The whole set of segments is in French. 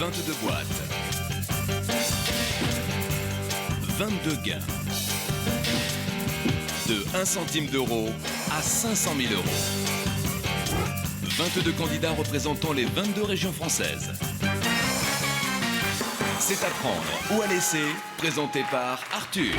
22 boîtes. 22 gains. De 1 centime d'euro à 500 000 euros. 22 candidats représentant les 22 régions françaises. C'est à prendre ou à laisser, présenté par Arthur.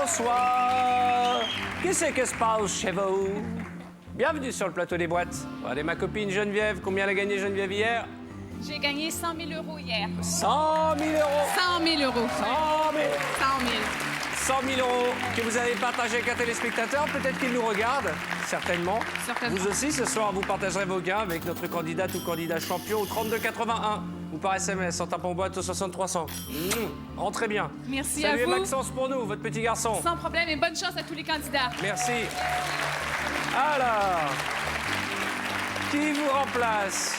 Bonsoir. Qu'est-ce que se passe chez vous? Bienvenue sur le plateau des boîtes. Regardez ma copine Geneviève. Combien elle a gagné Geneviève hier? J'ai gagné 100 000 euros hier. 100 000 euros. 100 000 euros. 100 000. 100 000. 100 000 euros que vous avez partagé avec un téléspectateur. Peut-être qu'il nous regarde. Certainement. Certainement. Vous aussi, ce soir, vous partagerez vos gains avec notre candidate ou candidat champion au 3281 ou par SMS en tapant boîte au 6300. Rentrez bien. Merci Saluez à vous. Maxence pour nous, votre petit garçon. Sans problème et bonne chance à tous les candidats. Merci. Alors, qui vous remplace?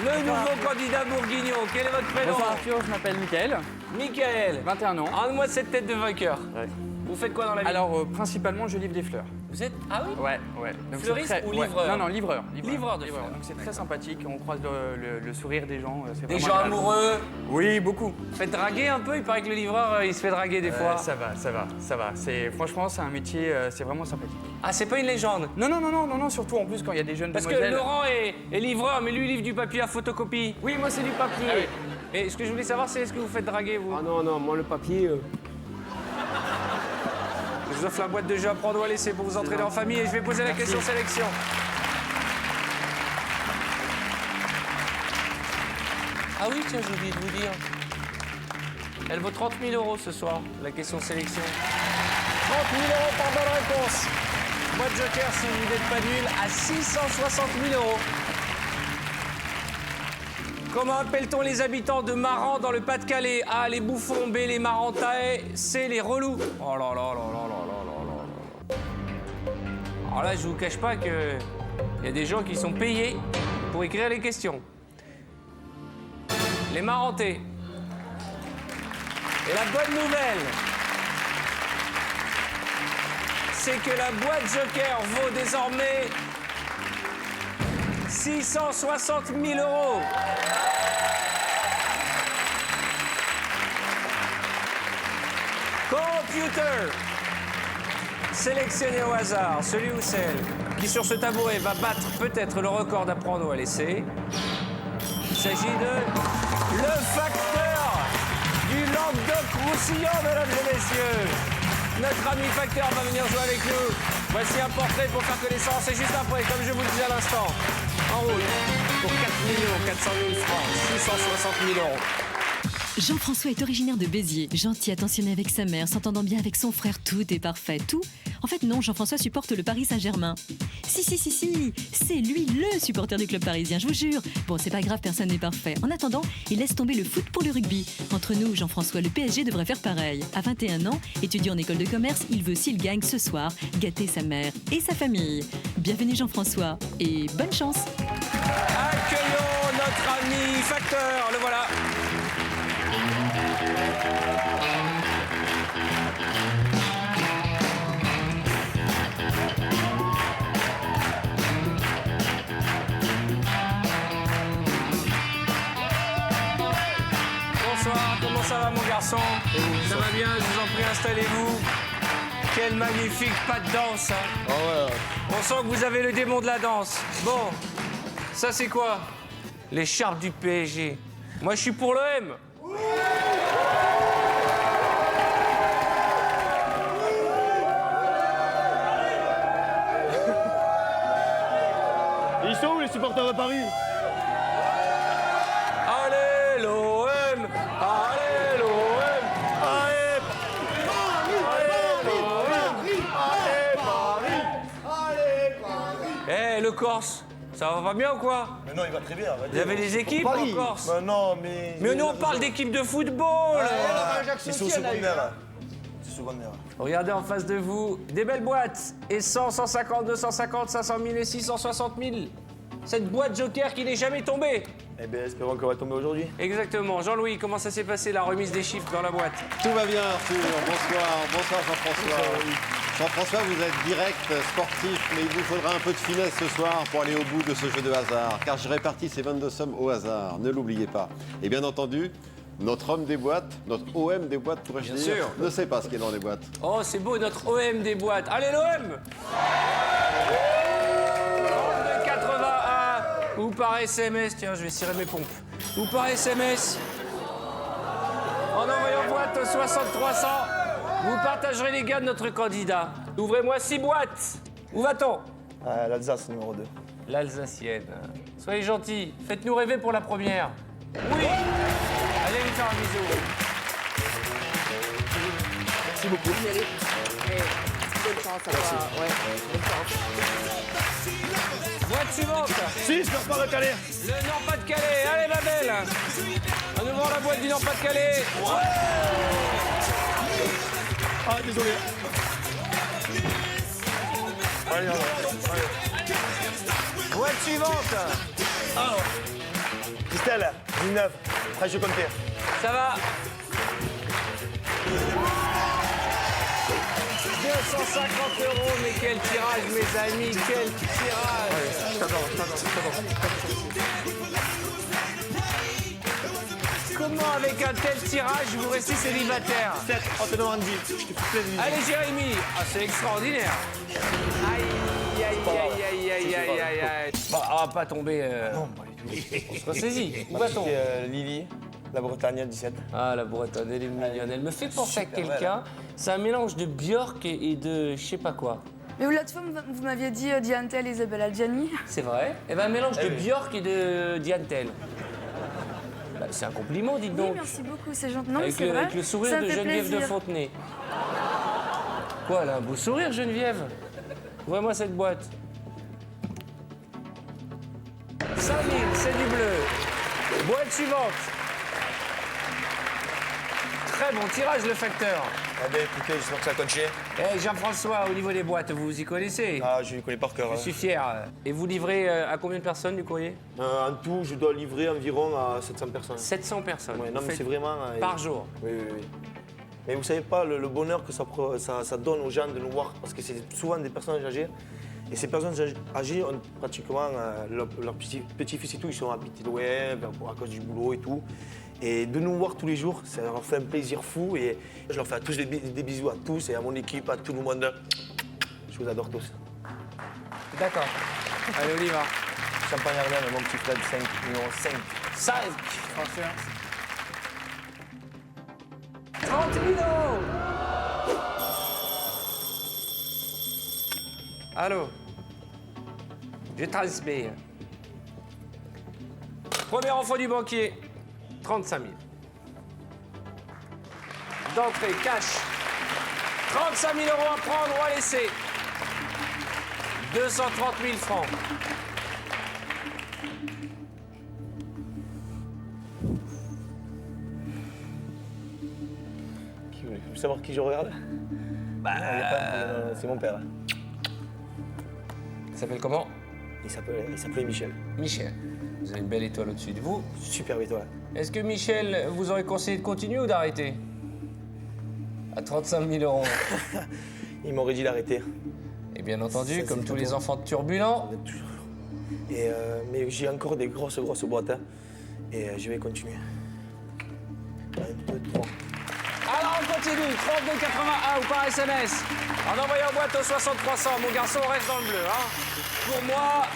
Le nouveau candidat bourguignon. Quel est votre prénom? Bonsoir Arthur, je m'appelle Mickaël, Michael. 21 ans. Rends-moi cette tête de vainqueur. Ouais. Vous faites quoi dans la vie? Alors, principalement, je livre des fleurs. Vous êtes... Ah oui? Ouais. Donc, Fleuriste c'est ou livreur? Non, livreur. Livreur de fleurs. Donc c'est très sympathique, on croise le sourire des gens. C'est Des vraiment gens agréable. amoureux. Oui, beaucoup. Faites draguer un peu. Il paraît que le livreur, il se fait draguer des fois. Ça va. Franchement, c'est un métier, c'est vraiment sympathique. Ah, c'est pas une légende? Non, surtout en plus quand il y a des jeunes Parce que demoiselles. Laurent est livreur, mais lui, il livre du papier à photocopie. Oui, moi c'est du papier. Ah oui. Et ce que je voulais savoir, c'est est-ce que vous faites draguer, vous? Ah non, moi le papier... Je vous offre la boîte de jeux à prendre ou à laisser pour vous entraîner en famille et je vais poser la question sélection. Ah oui, tiens, j'ai oublié de vous dire. Elle vaut 30 000 euros ce soir, la question sélection. 30 000 euros par bonne réponse. Boîte joker, si vous n'êtes pas nul, à 660 000 euros. Comment appelle-t-on les habitants de Maran dans le Pas-de-Calais? A, les bouffons, B, les marantais, C, les relous. Oh là là là là là là là là. Alors là, je vous cache pas que il y a des gens qui sont payés pour écrire les questions. Les marantais. Et la bonne nouvelle, c'est que la boîte joker vaut désormais 660 000 euros. Computer. Sélectionnez au hasard celui ou celle qui, sur ce tabouret, va battre peut-être le record d'apprendre ou à laisser. Il s'agit de le facteur du Languedoc-Roussillon, mesdames et messieurs. Notre ami facteur va venir jouer avec nous. Voici un portrait pour faire connaissance. Et juste après, comme je vous le disais à l'instant, en route pour 4 400 000 francs, 660 000 euros. Jean-François est originaire de Béziers, gentil, attentionné avec sa mère, s'entendant bien avec son frère, tout est parfait, tout. En fait non, Jean-François supporte le Paris Saint-Germain. Si, c'est lui le supporter du club parisien, je vous jure. Bon, c'est pas grave, personne n'est parfait. En attendant, il laisse tomber le foot pour le rugby. Entre nous, Jean-François, le PSG devrait faire pareil. À 21 ans, étudiant en école de commerce, il veut, s'il gagne ce soir, gâter sa mère et sa famille. Bienvenue Jean-François, et bonne chance. Accueillons notre ami facteur, le voilà. Bonsoir, comment ça va mon garçon? Ça va bien, je vous en prie, installez-vous. Quelle magnifique pas de danse, hein. Ah ouais. On sent que vous avez le démon de la danse. Bon, ça c'est quoi? L'écharpe du PSG. Moi je suis pour le M. Ils sont où les supporters de Paris? Allez l'OM! Allez l'OM! Allez! Eh, le Corse, ça va bien ou quoi? Mais non, il va très bien. Vous avez des équipes en Corse? Mais non, mais... Mais nous on parle d'équipes de football! Ils sont secondaires. C'est secondaire. Regardez en face de vous, des belles boîtes. Et 100, 150, 250, 500 000 et 660 000. Cette boîte joker qui n'est jamais tombée. Eh bien, espérons qu'elle va tomber aujourd'hui. Exactement. Jean-Louis, comment ça s'est passé la remise des chiffres dans la boîte? Tout va bien, Arthur. Bonsoir Jean-François. Jean-François, vous êtes direct, sportif, mais il vous faudra un peu de finesse ce soir pour aller au bout de ce jeu de hasard, car j'ai réparti ces 22 sommes au hasard, ne l'oubliez pas. Et bien entendu, notre homme des boîtes, notre OM des boîtes, pourrais-je dire, sûr. ne sait pas ce qui est dans les boîtes. Oh, c'est beau, notre OM des boîtes. Allez, l'OM 82,81 ou par SMS. Tiens, je vais cirer mes pompes. Ou par SMS. En envoyant boîte au 6300, vous partagerez les gains de notre candidat. Ouvrez-moi 6 boîtes. Où va-t-on? L'Alsace, numéro 2. L'Alsacienne. Soyez gentils, faites-nous rêver pour la première. Oui. Allez lui faire un bisou. Merci beaucoup. Boîte suivante. 6, Nord-Pas-de-Calais. Le Nord-Pas-de-Calais. Allez, ma belle. En ouvrant la boîte du Nord-Pas-de-Calais. Ah, désolé. Allez. Boîte suivante. Christelle, 19, Franche-Comté. Ça va. 250 €, mais quel tirage, mes amis, quel tirage. Comment, avec un tel tirage, vous restez célibataire? 7, Antoine-Randy. Je te fais plaisir. Allez, Jérémy. Ah, c'est extraordinaire. Aïe, aïe, aïe, aïe, aïe, aïe, aïe, aïe. Bon, on va pas tomber. Non, pas du tout. On se ressaisit. Où va-t-on? Lily, la Bretagne, 17. Ah, la Bretonne, elle est mignonne. Elle me fait penser à quelqu'un. C'est un mélange de Björk et de je sais pas quoi. Mais l'autre fois, vous m'aviez dit Diantel et Isabelle Adjani. C'est vrai? Eh ben, un mélange de Björk et de Diantel. Bah, c'est un compliment, dites Oui, donc. merci beaucoup, c'est gentil. Non, mais Avec c'est vrai. avec le sourire ça me de fait Geneviève de plaisir. Fontenay. Quoi, elle a un beau sourire, Geneviève? Ouvrez-moi cette boîte. 5000, c'est du bleu. Boîte suivante. Très bon tirage, le facteur. Eh bien, écoutez, j'espère que ça a continué. Eh, Jean-François, au niveau des boîtes, vous vous y connaissez? Ah, je les connais par cœur. Je suis fier. Et vous livrez à combien de personnes du courrier? En tout, je dois livrer environ à 700 personnes. 700 personnes. Ouais, non, Vous mais faites c'est vraiment... par jour. Oui, oui, oui. Mais vous savez pas le bonheur que ça donne aux gens de nous voir, parce que c'est souvent des personnes âgées. Et ces personnes âgées ont pratiquement leurs petits-fils et tout, ils sont habités de web à cause du boulot et tout. Et de nous voir tous les jours, ça leur fait un plaisir fou. Et je leur fais à tous des bisous à tous et à mon équipe, à tout le monde. Je vous adore tous. D'accord. Allez, on y va. Champagne Ardenne, mon petit Fred, 5, numéro 5. 5. 30 000 €. Allô? Je transmets. Premier enfant du banquier, 35 000. D'entrée, cash. 35 000 € à prendre ou à laisser. 230 000 francs. Vous voulez savoir qui je regarde? C'est mon père. Il s'appelle comment? Il s'appelait Michel. Michel. Vous avez une belle étoile au-dessus de vous. Superbe étoile. Est-ce que Michel vous aurait conseillé de continuer ou d'arrêter? À 35 000 €. Il m'aurait dit d'arrêter. Et bien entendu, Ça, comme c'est tous pas les toi. enfants turbulents, Mais j'ai encore des grosses boîtes. Hein. Et je vais continuer. 1, 2, 3. alors on continue. 32,81 ou par SMS. En envoyant boîte au 6300. Mon garçon, on reste dans le bleu. Hein. Pour moi,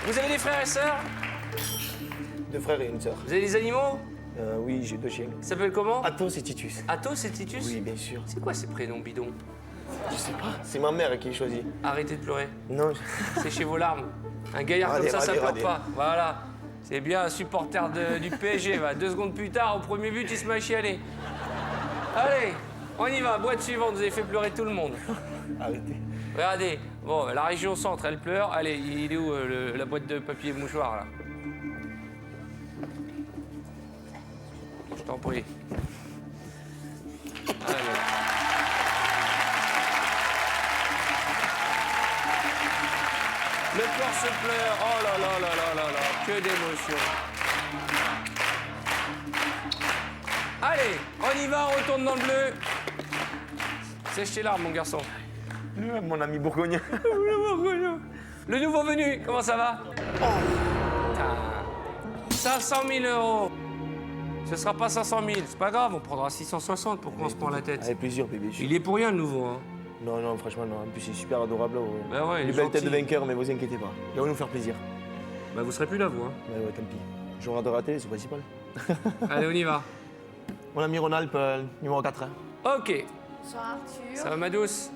vous avez des frères et sœurs? 2 frères et une sœur. Vous avez des animaux? Oui, j'ai 2 chiens. Ça s'appelle comment? Athos et Titus. Athos et Titus? Oui, bien sûr. C'est quoi ces prénoms bidons? Je sais pas. C'est ma mère qui choisit. Arrêtez de pleurer. Non. Séchez vos larmes. Un gaillard Radé, comme ça radé, pleure radé. pas. Voilà. C'est bien un supporter du PSG. Va. 2 secondes plus tard, au premier but, il se met à chialer. Allez, on y va. Boîte suivante, vous avez fait pleurer tout le monde. Arrêtez. Regardez. Bon, la région centre, elle pleure. Allez, il est où la boîte de papier mouchoir, là? Je t'en prie. Allez. Le Corse pleure. Oh là là là là là là. Que d'émotion. Allez, on y va, on retourne dans le bleu. Sèche tes larmes, mon garçon. Mon ami bourgognien. Le nouveau venu, comment ça va? Putain. 500 000 euros. Ce sera pas 500 000, c'est pas grave, on prendra 660 pour qu'on se prend la tête. Avec plaisir, bébé. Il est pour rien, le nouveau. Hein. Non, non, franchement, non. En plus, il est super adorable. Ouais. Bah ouais, il est Une belle tête de gentil. vainqueur, mais vous inquiétez pas. Il va nous faire plaisir. Bah vous serez plus là, vous. Hein. Ouais, tant pis. Je regarderai la télé, c'est le principal. Allez, on y va. Mon ami Ronald, numéro 4. Hein. Ok. Bonsoir Arthur. Ça va, ma douce?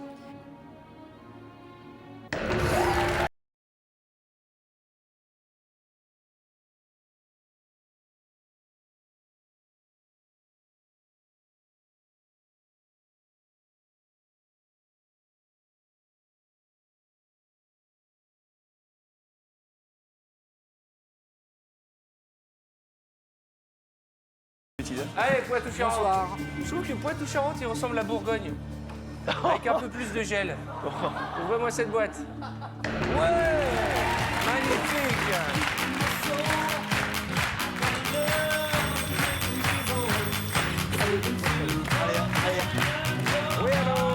Allez, Poitou-Charentes. Je trouve que Poitou-Charentes, il ressemble à Bourgogne. Avec un peu plus de gel. Ouvre-moi cette boîte. Ouais! Magnifique! Oui, allô?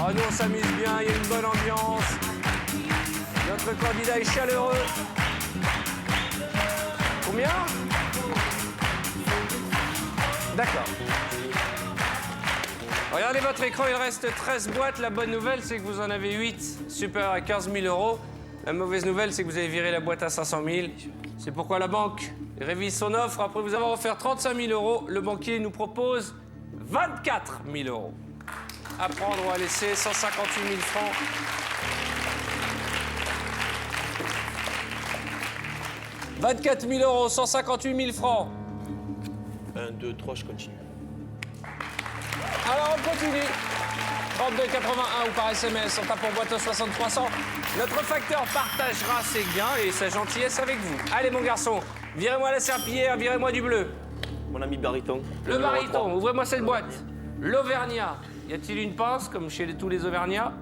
Oh, nous, on s'amuse bien, il y a une bonne ambiance. Notre candidat est chaleureux. Combien? D'accord. Regardez votre écran, il reste 13 boîtes. La bonne nouvelle, c'est que vous en avez 8 supérieurs à 15 000 euros. La mauvaise nouvelle, c'est que vous avez viré la boîte à 500 000. C'est pourquoi la banque révise son offre. Après vous avoir offert 35 000 euros, le banquier nous propose 24 000 euros. À prendre ou à laisser, 158 000 francs. « 24 000 euros, 158 000 francs. 1, 2, 3, je continue. Alors on continue. 32,81 ou par SMS, on tape en boîte au 6300. Notre facteur partagera ses gains et sa gentillesse avec vous. Allez mon garçon, virez-moi la serpillière, virez-moi du bleu. Mon ami baryton. Le baryton, ouvrez-moi cette boîte. L'Auvergnat. Y a-t-il une pince comme chez tous les Auvergnats?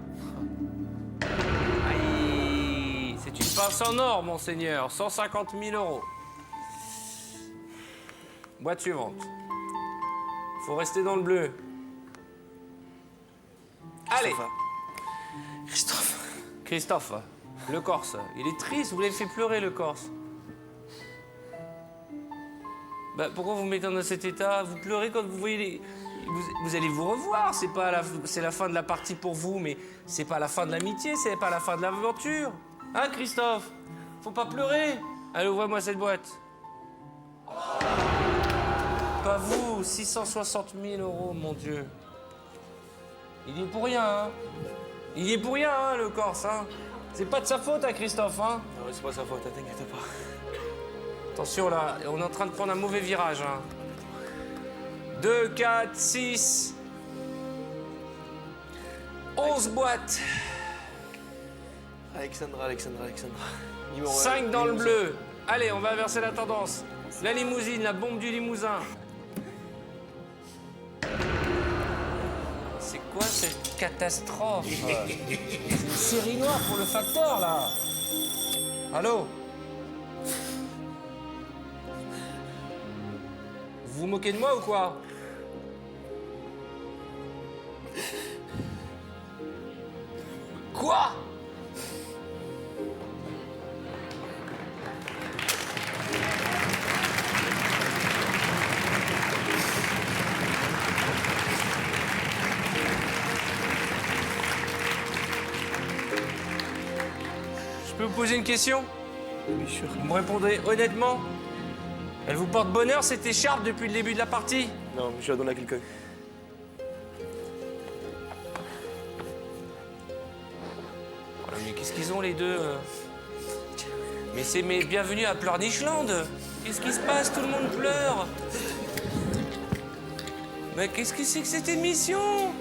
Aïe, c'est une pince en or, monseigneur. 150 000 euros. Boîte suivante. Faut rester dans le bleu. Allez. Christophe, le Corse. Il est triste, vous l'avez fait pleurer, le Corse. Bah, pourquoi vous mettez dans cet état? Vous pleurez quand vous voyez les... Vous allez vous revoir, c'est la fin de la partie pour vous, mais c'est pas la fin de l'amitié, c'est pas la fin de l'aventure. Hein, Christophe? Faut pas pleurer. Allez, ouvrez-moi cette boîte. Pas vous, 660 000 euros, mon Dieu. Il y est pour rien, hein. Il y est pour rien, hein, le Corse, hein. C'est pas de sa faute, hein, Christophe, hein. Non, c'est pas sa faute, t'inquiète pas. Attention, là, on est en train de prendre un mauvais virage, hein. 2, 4, 6... 11 boîtes. Alexandra. Numéro 5 dans le bleu. Allez, on va inverser la tendance. La limousine, la bombe du Limousin. C'est quoi cette catastrophe? C'est une série noire pour le facteur, là. Allô? Vous vous moquez de moi ou quoi? Quoi? Je peux vous poser une question? Bien sûr. Vous me répondrez honnêtement? Elle vous porte bonheur, cette écharpe, depuis le début de la partie? Non, je la donne à quelqu'un. Mais qu'est-ce qu'ils ont, les deux? Mais c'est mes bienvenus à Pleurnichland. Qu'est-ce qui se passe? Tout le monde pleure. Mais qu'est-ce que c'est que cette émission?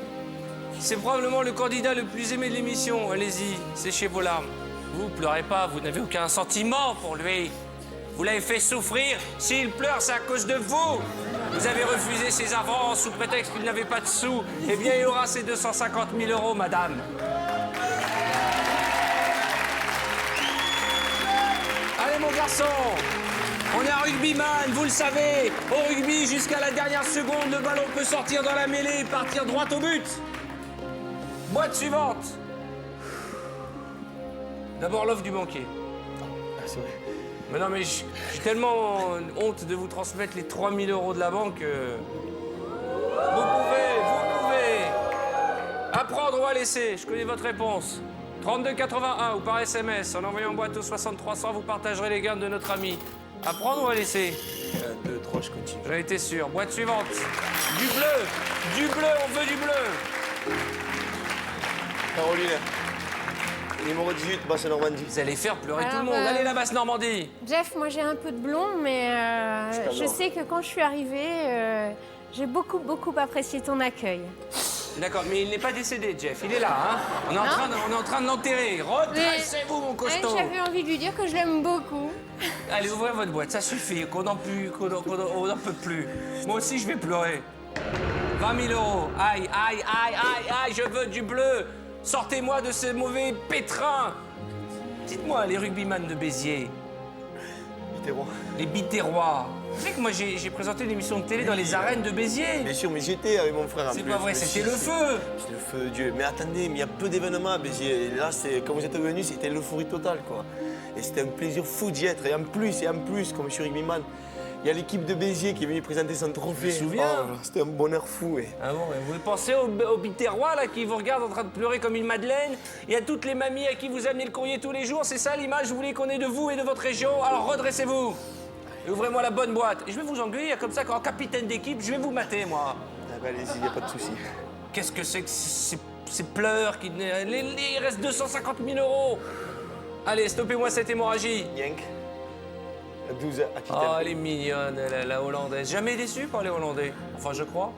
C'est probablement le candidat le plus aimé de l'émission. Allez-y, séchez vos larmes. Vous pleurez pas, vous n'avez aucun sentiment pour lui. Vous l'avez fait souffrir. S'il pleure, c'est à cause de vous. Vous avez refusé ses avances sous prétexte qu'il n'avait pas de sous. Eh bien, il aura ses 250 000 euros, madame. mon garçon. On est un rugbyman, vous le savez. Au rugby, jusqu'à la dernière seconde, le ballon peut sortir dans la mêlée et partir droit au but. Boîte suivante. D'abord l'offre du banquier. Ah, c'est vrai. Mais non, mais j'ai tellement honte de vous transmettre les 3 000 € de la banque. Vous pouvez. À prendre ou à laisser, je connais votre réponse. 32,81 ou par SMS, en envoyant boîte au 6300, vous partagerez les gains de notre ami. À prendre ou à laisser? 1, 2, 3, je continue. J'en étais sûr. Boîte suivante. Du bleu, on veut du bleu. Caroline. Numéro 18, Basse-Normandie. Vous allez faire pleurer tout le Alors, monde. Allez, la Basse-Normandie. Jeff, moi j'ai un peu de blond, mais je sais que quand je suis arrivée, j'ai beaucoup apprécié ton accueil. D'accord, mais il n'est pas décédé, Jeff. Il est là, hein. On est en train de l'enterrer. Redressez-vous, mon costaud. J'avais envie de lui dire que je l'aime beaucoup. Allez, ouvrez votre boîte, ça suffit, qu'on n'en peut plus. Moi aussi, je vais pleurer. 20 000 €. Aïe, je veux du bleu. Sortez-moi de ce mauvais pétrin. Dites-moi, les rugbyman de Béziers. Biterrois. Les Biterrois. Vous savez que moi, j'ai présenté une émission de télé dans les arènes de Béziers. Bien sûr, mais j'étais avec mon frère. C'est pas vrai, c'était le feu. C'était le feu, Dieu. Mais attendez, mais il y a peu d'événements à Béziers. Et là, quand vous êtes venus, c'était l'euphorie totale, quoi. Et c'était un plaisir fou d'y être. Et en plus, comme je suis rugbyman, il y a l'équipe de Béziers qui est venue présenter son trophée. Je me souviens. Oh, c'était un bonheur fou. Ah bon, vous pensez aux Biterrois, là, qui vous regardent en train de pleurer comme une madeleine? Il y a toutes les mamies à qui vous amenez le courrier tous les jours. C'est ça l'image, vous voulez qu'on ait de vous et de votre région? Alors redressez-vous. Et ouvrez-moi la bonne boîte. Et je vais vous engueuler, comme ça, qu'en capitaine d'équipe, je vais vous mater, moi. Ah bah, allez-y, il n'y a pas de souci. Qu'est-ce que c'est que ces pleurs qui... Il reste 250 000 €. Allez, stoppez-moi cette hémorragie. Yank. À 12 à Aquitaine. Oh, elle est mignonne, la Hollandaise. Jamais déçue par les Hollandais. Enfin, je crois.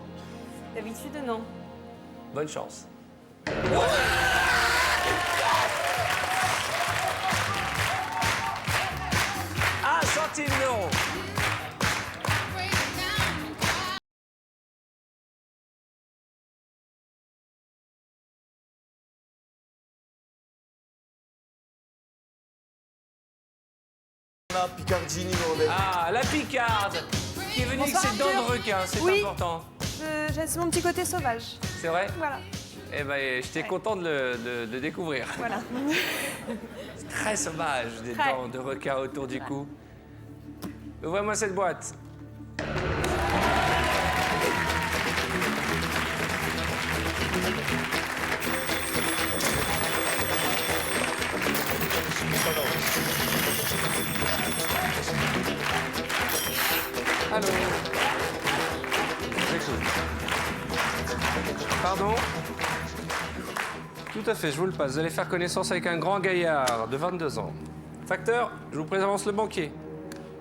D'habitude, non. Bonne chance. Un centime d'euro. La Picardie numéro 9. Ah, la Picarde, qui est venue avec ses dents de requin, c'est Oui. important. C'est mon petit côté sauvage. C'est vrai? Voilà. Eh ben, j'étais content de le découvrir. Voilà. C'est très sauvage, des Très. dents de requin autour du cou. Ouvrez-moi cette boîte. Allô? J'écoute. Pardon? Tout à fait, je vous le passe. Vous allez faire connaissance avec un grand gaillard de 22 ans. Facteur, je vous présente le banquier.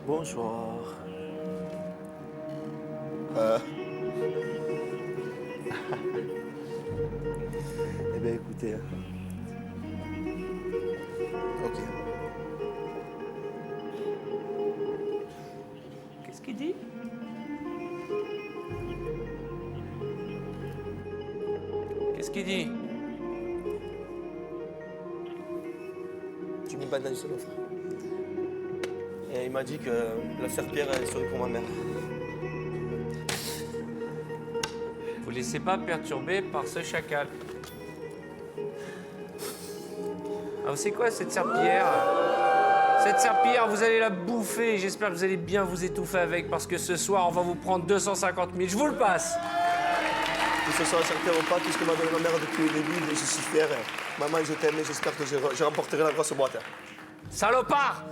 Bonsoir. Eh bien, écoutez. Ok. Qu'est-ce qu'il dit? Qu'est-ce qu'il dit? Tu m'y bats dans son offre. Et il m'a dit que l'affaire Pierre elle serait pour ma mère. Vous laissez pas perturber par ce chacal. Ah, c'est quoi cette serpillière? Cette serpillière, vous allez la bouffer. J'espère que vous allez bien vous étouffer avec parce que ce soir, on va vous prendre 250 000. Je vous le passe. Que ce soit un certain repas, tout ce que m'a donné ma mère depuis le début, je suis fier. Maman, je t'aime et j'espère que je remporterai la grosse boîte. Salopard!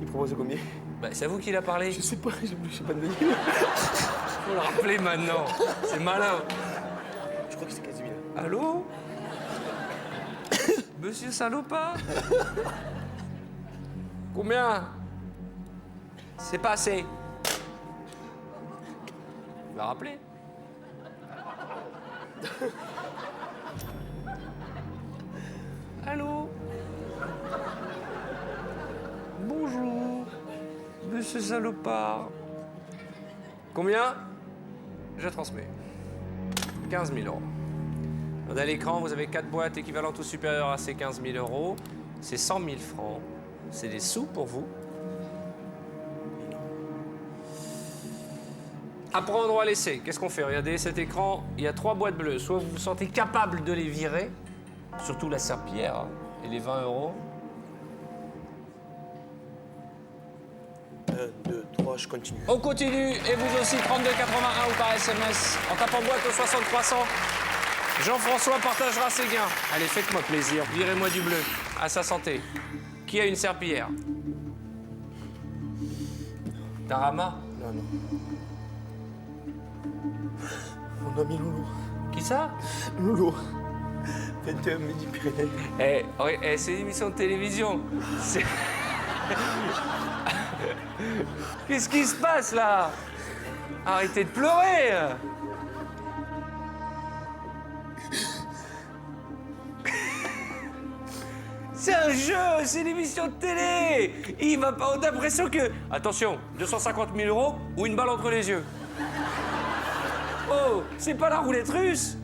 Il propose combien? Bah, c'est à vous qui l'a parlé. Je sais pas, je sais pas de venir. Faut le rappeler maintenant. C'est malin. Je crois que c'est 15 000. Allô? Monsieur Salopard? Combien? C'est pas assez. Il va rappeler. Allô? Bonjour, monsieur Salopard. Combien? Je transmets. 15 000 €. On a l'écran, vous avez 4 boîtes équivalentes ou supérieures à ces 15 000 euros. C'est 100 000 francs. C'est des sous pour vous. Apprendre ou à laisser. Qu'est-ce qu'on fait? Regardez cet écran, il y a 3 boîtes bleues. Soit vous vous sentez capable de les virer, surtout la serpillière hein, et les 20 euros. 1, 2, 3, je continue. On continue et vous aussi 32,81 ou par SMS en tapant boîte au 60 300. Jean-François partagera ses gains. Allez, faites-moi plaisir, virez-moi du bleu. À sa santé. Qui a une serpillière? Tarama? Non, non. Mon ami Loulou. Qui ça? Loulou. 21 Midi-Pyrénées. C'est une émission de télévision. Qu'est-ce qui se passe là? Arrêtez de pleurer. C'est un jeu, c'est une émission de télé. Il va pas. On a l'impression que. Attention, 250 000 euros ou une balle entre les yeux. Oh, c'est pas la roulette russe.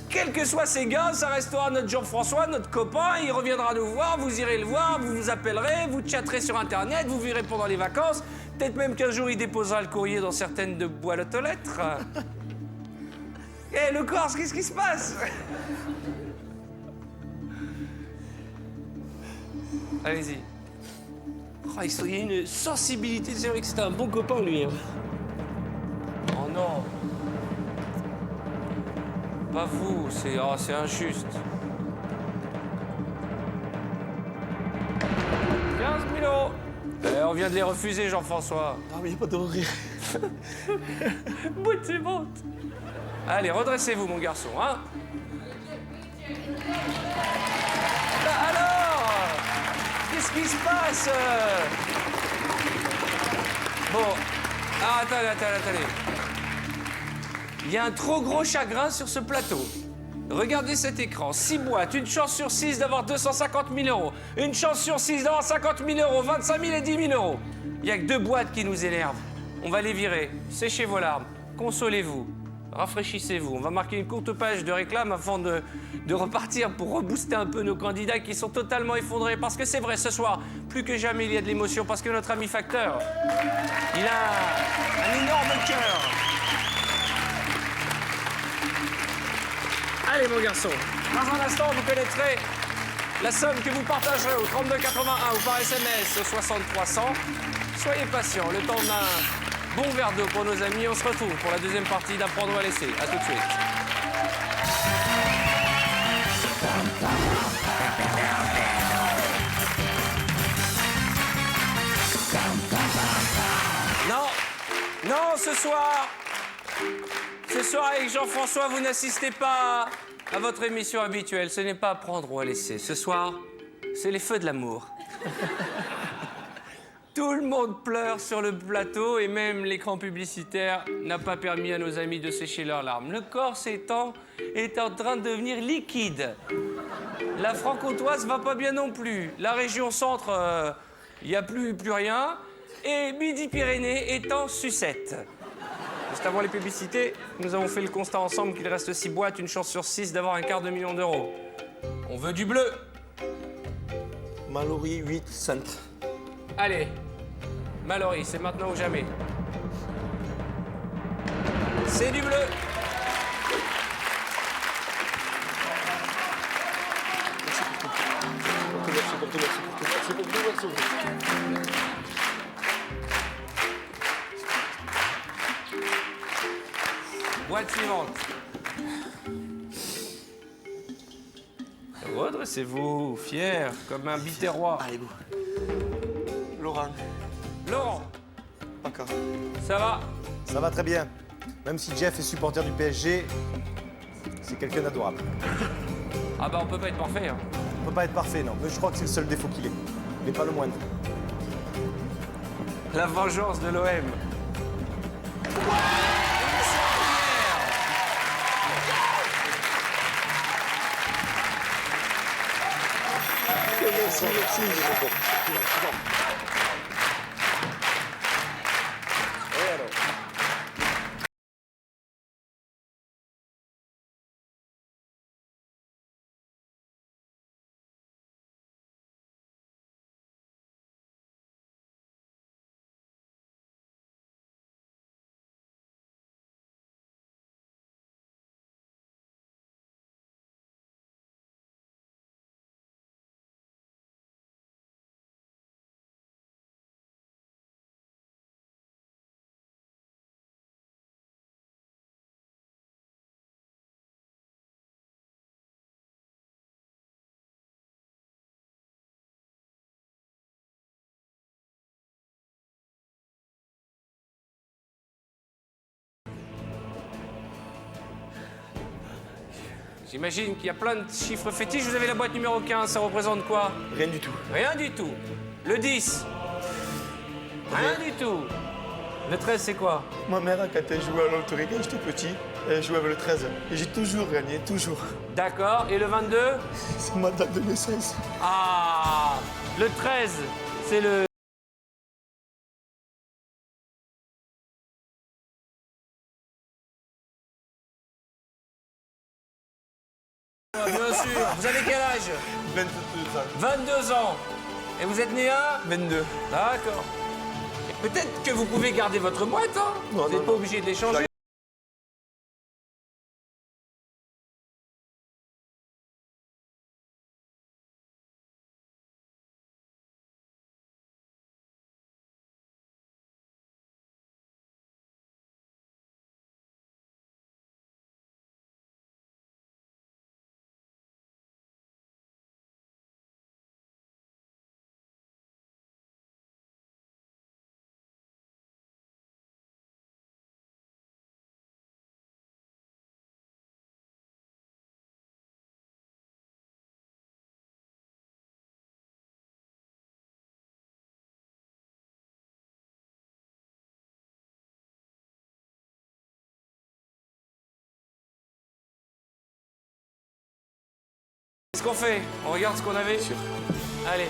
Quels que soient ces gars, ça restera notre Jean-François, notre copain. Il reviendra nous voir, vous irez le voir, vous vous appellerez, vous chatterez sur Internet, vous verrez pendant les vacances. Peut-être même qu'un jour, il déposera le courrier dans certaines de boîtes aux lettres. Eh, le Corse, qu'est-ce qui se passe? Allez-y. Oh, il y a une sensibilité, c'est vrai que c'était un bon copain, lui. Hein. Oh non. Pas vous, c'est injuste. 15 000 euros. On vient de les refuser, Jean-François. Non, mais il n'y a pas de rire. Bout c'est bon. Allez, redressez-vous, mon garçon, hein. Alors, qu'est-ce qui se passe? Bon, attendez. Il y a un trop gros chagrin sur ce plateau. Regardez cet écran. 6 boîtes, une chance sur 6 d'avoir 250 000 euros. Une chance sur 6 d'avoir 50 000 euros, 25 000 et 10 000 euros. Il n'y a que 2 boîtes qui nous énervent. On va les virer. Séchez vos larmes. Consolez-vous. Rafraîchissez-vous. On va marquer une courte page de réclame afin de repartir pour rebooster un peu nos candidats qui sont totalement effondrés. Parce que c'est vrai, ce soir, plus que jamais, il y a de l'émotion. Parce que notre ami Facteur, il a un énorme cœur. Allez, mon garçon, dans un instant, vous connaîtrez la somme que vous partagerez au 32,81 ou par SMS au 60 300. Soyez patients, le temps d'un bon verre d'eau pour nos amis. On se retrouve pour la deuxième partie d'Apprendre ou à laisser. À tout de suite. Non, ce soir, avec Jean-François, vous n'assistez pas à votre émission habituelle. Ce n'est pas Apprendre ou à laisser. Ce soir, c'est les feux de l'amour. Tout le monde pleure sur le plateau et même l'écran publicitaire n'a pas permis à nos amis de sécher leurs larmes. Le Corse est en train de devenir liquide. La franc-comtoise va pas bien non plus. La région centre, il n'y a plus rien. Et Midi-Pyrénées est en sucette. Juste avant les publicités, nous avons fait le constat ensemble qu'il reste 6 boîtes, une chance sur 6 d'avoir un quart de million d'euros. On veut du bleu. Mallory 8 cents. Allez, Mallory, c'est maintenant ou jamais. C'est du bleu. Boîte suivante. Redressez-vous, fier, comme un biterrois. Allez, go. Laurent. Laurent, Paca. ça va? Ça va très bien. Même si Jeff est supporter du PSG, c'est quelqu'un d'adorable. Ah bah on peut pas être parfait. Hein. On peut pas être parfait, non. Mais je crois que c'est le seul défaut qu'il ait. Mais pas le moindre. La vengeance de l'OM. Merci. J'imagine qu'il y a plein de chiffres fétiches. Vous avez la boîte numéro 15, ça représente quoi? Rien du tout. Rien du tout. Le 10? Rien du tout. Le 13, c'est quoi? Ma mère, quand elle jouait à la loterie, quand j'étais petit, elle jouait avec le 13. Et j'ai toujours gagné, toujours. D'accord. Et le 22? C'est ma date de naissance. Ah! Le 13, c'est le... Bien sûr. Vous avez quel âge? 22 ans. 22 ans. Et vous êtes né à? 22. D'accord. Peut-être que vous pouvez garder votre boîte, hein? Non, Vous n'êtes pas obligé de l'échanger. Qu'est-ce qu'on fait? On regarde ce qu'on avait? Sûr. Allez.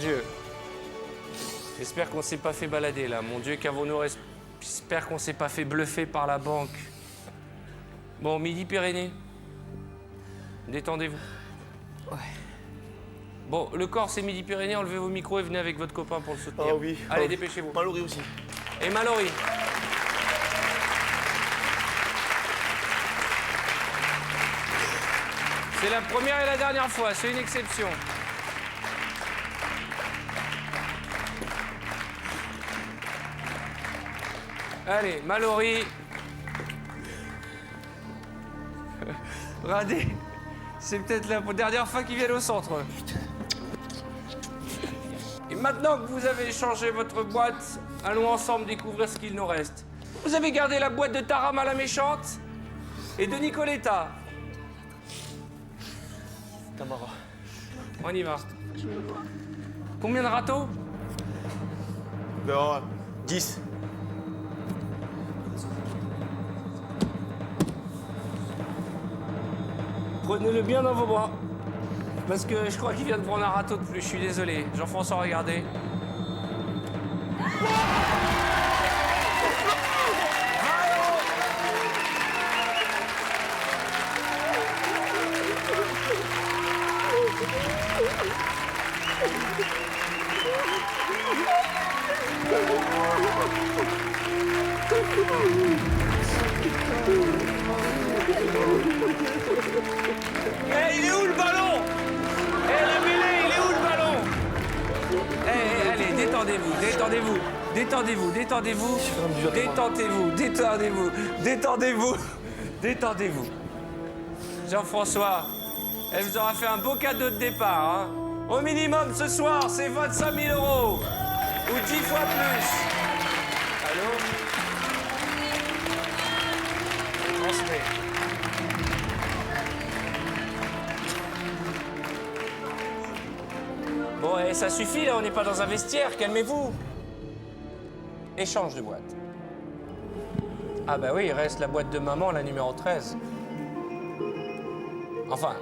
Dieu. J'espère qu'on s'est pas fait balader là. Mon Dieu, qu'avons-nous... J'espère qu'on s'est pas fait bluffer par la banque. Bon, Midi-Pyrénées. Détendez-vous. Ouais. Bon, le corps, c'est Midi-Pyrénées. Enlevez vos micros et venez avec votre copain pour le soutenir. Ah oui. Allez, dépêchez-vous. Mallory aussi. Et Mallory. C'est la première et la dernière fois. C'est une exception. Allez, Mallory. Radé. C'est peut-être la dernière fois qu'ils viennent au centre. Et maintenant que vous avez changé votre boîte, allons ensemble découvrir ce qu'il nous reste. Vous avez gardé la boîte de Taram à la méchante et de Nicoletta. Tamara. On y va. Combien de râteaux? Ben, 10. Prenez-le bien dans vos bras. Parce que je crois qu'il vient de prendre un râteau de plus. Je suis désolé. Jean-François, regardez. Eh, il est où le ballon? Eh, la mêlée, il est où le ballon? Eh, allez, détendez-vous, détendez-vous, détendez-vous, détendez-vous, détendez-vous, détendez-vous, détendez-vous, détendez-vous. Jean-François, elle vous aura fait un beau cadeau de départ, hein. Au minimum, ce soir, c'est 25 000 €. Ou 10 fois plus. Allô? Je transmets. Bon, et ça suffit, là, on n'est pas dans un vestiaire, calmez-vous. Échange de boîte. Ah bah oui, il reste la boîte de maman, la numéro 13. Enfin,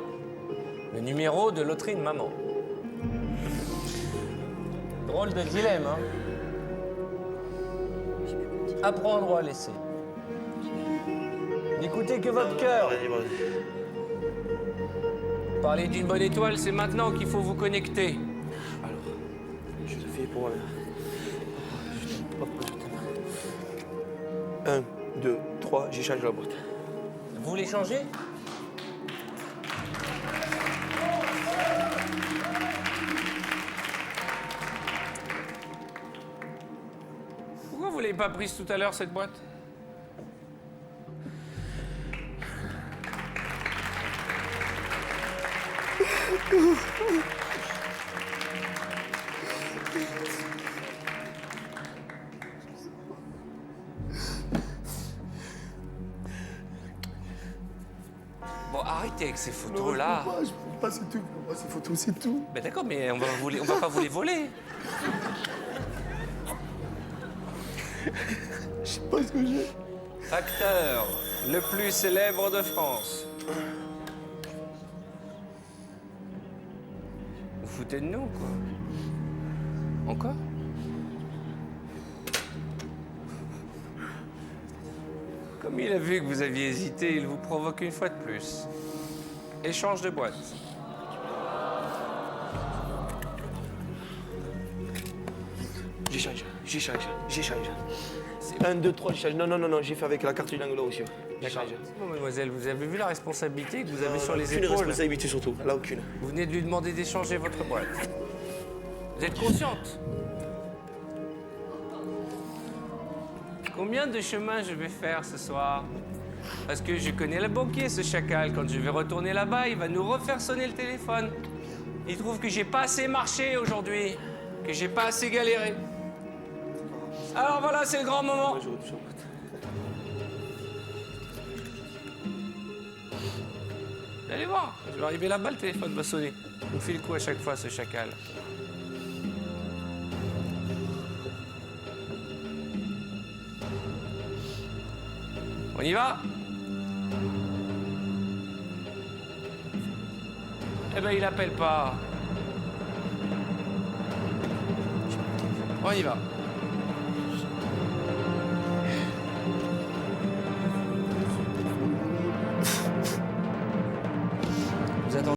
le numéro de loterie de maman. Drôle de dilemme, hein. Apprendre ou à laisser. N'écoutez que votre cœur. Parler d'une bonne étoile, c'est maintenant qu'il faut vous connecter. Alors, je te fais pour... 1, 2, 3, j'échange la boîte. Vous voulez changer? Pourquoi vous l'avez pas prise tout à l'heure, cette boîte? Bon, arrêtez avec ces photos-là. Je peux pas, c'est tout. Pour moi, ces photos, c'est tout. Ben d'accord, mais on va pas vous les voler. Je sais pas ce que j'ai. Acteur le plus célèbre de France. Vous foutez de nous, quoi. Encore? Comme il a vu que vous aviez hésité, il vous provoque une fois de plus. Échange de boîte. J'échange. 1, 2, 3, j'échange. Non, j'ai fait avec la carte du langue aussi. J'échange. Bon, mademoiselle, vous avez vu la responsabilité que vous avez sur les Aucune épaules? responsabilité surtout, là aucune. Vous venez de lui demander d'échanger votre boîte. Vous êtes consciente? Combien de chemins je vais faire ce soir? Parce que je connais le banquier, ce chacal. Quand je vais retourner là-bas, il va nous refaire sonner le téléphone. Il trouve que j'ai pas assez marché aujourd'hui, que j'ai pas assez galéré. Alors voilà, c'est le grand moment. Allez voir, je vais arriver là-bas, le téléphone va sonner. Il me fait le coup à chaque fois, ce chacal. On y va? Eh ben, il appelle pas. On y va. Vous attendez.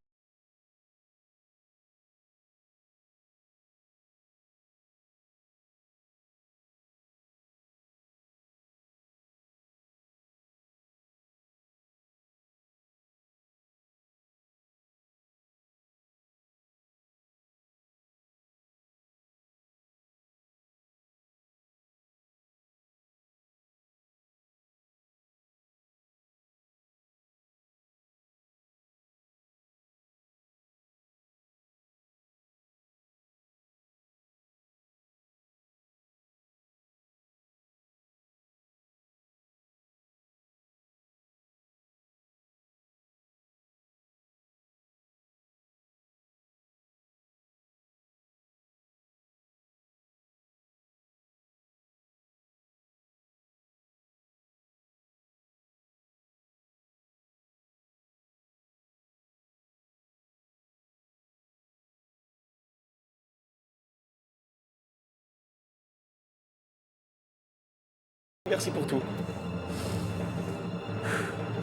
Merci pour tout.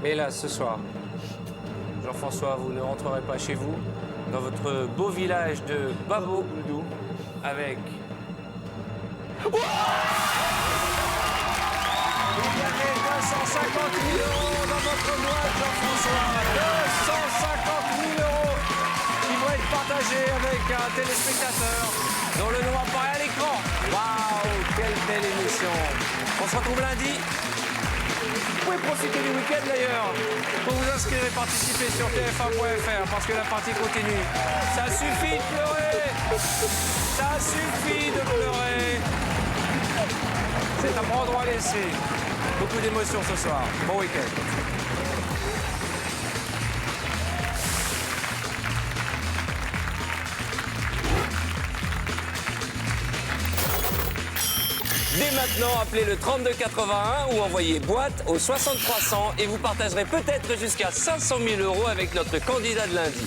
Mais là, ce soir, Jean-François, vous ne rentrerez pas chez vous, dans votre beau village de Babo-Oudou, avec... Vous gagnez 250 000 € dans votre boîte, Jean-François. 250 000 € qui vont être partagés avec un téléspectateur dont le nom apparaît à l'écran. Waouh, quelle belle émission. On se retrouve lundi. Vous pouvez profiter du week-end d'ailleurs pour vous inscrire et participer sur tf1.fr parce que la partie continue. Ça suffit de pleurer. Ça suffit de pleurer. C'est un bon droit à laisser. Beaucoup d'émotions ce soir. Bon week-end. Dès maintenant, appelez le 3281 ou envoyez boîte au 6300 et vous partagerez peut-être jusqu'à 500 000 € avec notre candidat de lundi.